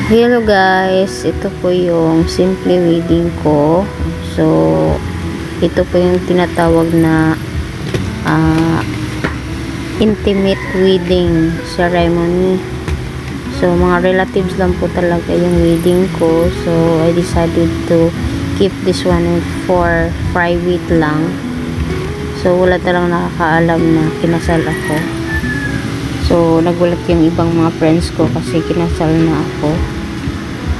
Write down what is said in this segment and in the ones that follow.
Hello guys, ito po yung simple wedding ko. So ito po yung tinatawag na intimate wedding ceremony. So mga relatives lang po talaga yung wedding ko. So I decided to keep this one for private lang. So wala talagang nakakaalam na kinasal ako. So nagulat yung ibang mga friends ko kasi kinasal na ako.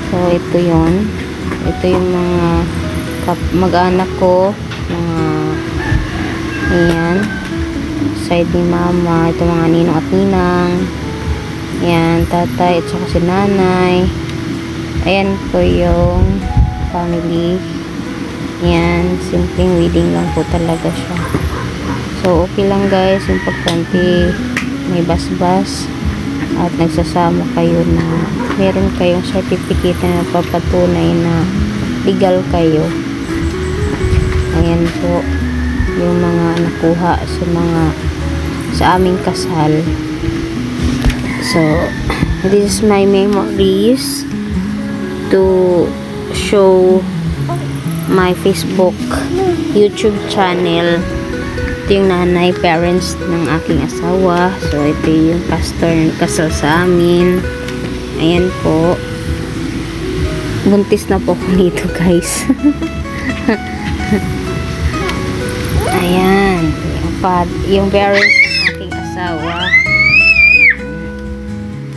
So ito yon, ito yung mga mag-anak ko, mga ayan, side ni mama, ito mga ninong at ninang, ayan, tatay at saka si nanay, ayan po yung family, ayan, simpleng wedding lang po talaga siya. So okay lang guys, importante may basbas at nagsasama kayo na meron kayong certificate na nagpapatunay na legal kayo. Ayan po yung mga nakuha sa aming kasal. So this is my memories to show my Facebook, YouTube channel. Ito yung nanay, parents ng aking asawa. So ito yung pastor ng kasal sa amin. Ayan po, buntis na po ako nito guys. Ayan yung parents ng aking asawa.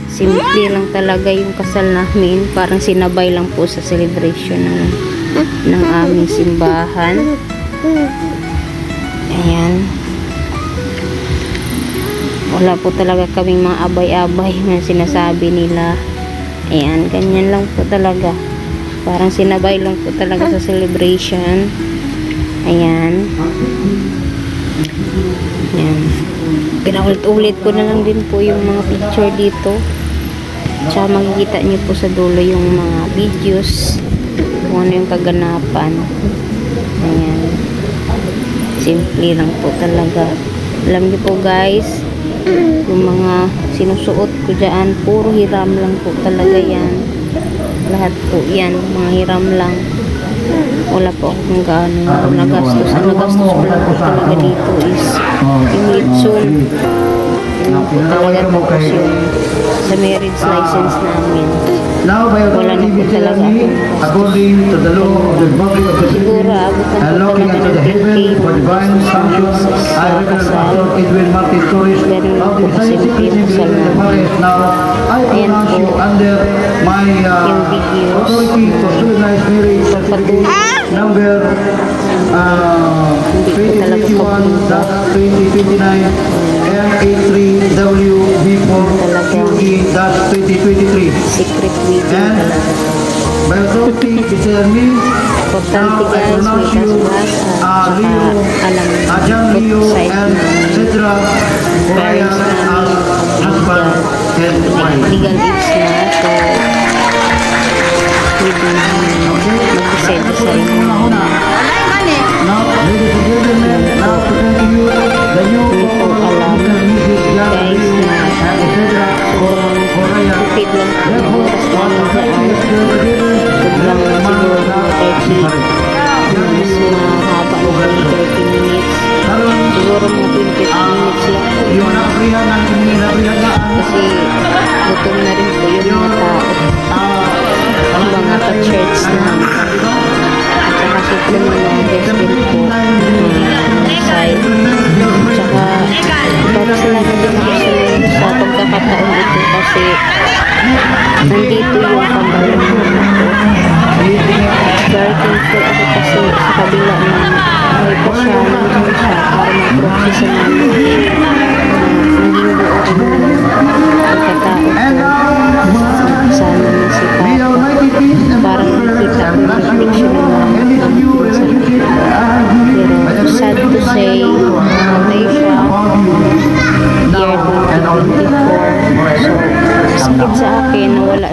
Simple lang talaga yung kasal namin, parang sinabay lang po sa celebration ng aming simbahan. Ayan, wala po talaga kaming mga abay-abay na sinasabi nila. Ayan, ganyan lang po talaga, parang sinabay lang po talaga sa celebration. Ayan, ayan, pinaulit-ulit ko na lang din po yung mga picture dito, tsaka makikita nyo po sa dulo yung mga videos kung ano yung kaganapan. Ayan, simple lang po talaga. Alam niyo po guys, yung mga sinusuot ko dyan, puro hiram lang po talaga yan. Lahat po yan, mga hiram lang. Wala po akong gaano nagastos. Ang nagastos ko lang po talaga dito is yung litson. Yun po talaga, tapos yung sa marriage license namin. Wala na po talaga akong gastos. Siguro abot na po talaga ng 10K sa kasal. Ganun lang po kasi yung kasal namin. Ayan po yung videos pagpatuloy. Hindi po talaga pagpunta. Secret video importante guys, may kasmas at saka alam good side ng parents namin legal age na. So pwede mag-decide sa sarili namin. Hindi po alam guys na sobrang tipid lang po ng oras namin daan. Sobrang siguro mga 30 mas mahaba na 30 minutes. Siguro mga 20 minutes lang po. Kasi gutom na rin po yung mga tao, yung mga ka-church namin. At saka siyempre mga guest din po side. At saka para sila na din ako sa pagkakataon ito kasi nandito yung pambalan ko. Very thankful ako kasi sa kabila ng may pasyalan ko siya para mag-proxy sa namin. Naging buo rin yung pagkatao ko. Sana na si Papa. Parang nakikita ko yung reflection ng pero sad to say, namatay siya year 2024. So, sakit sa akin na wala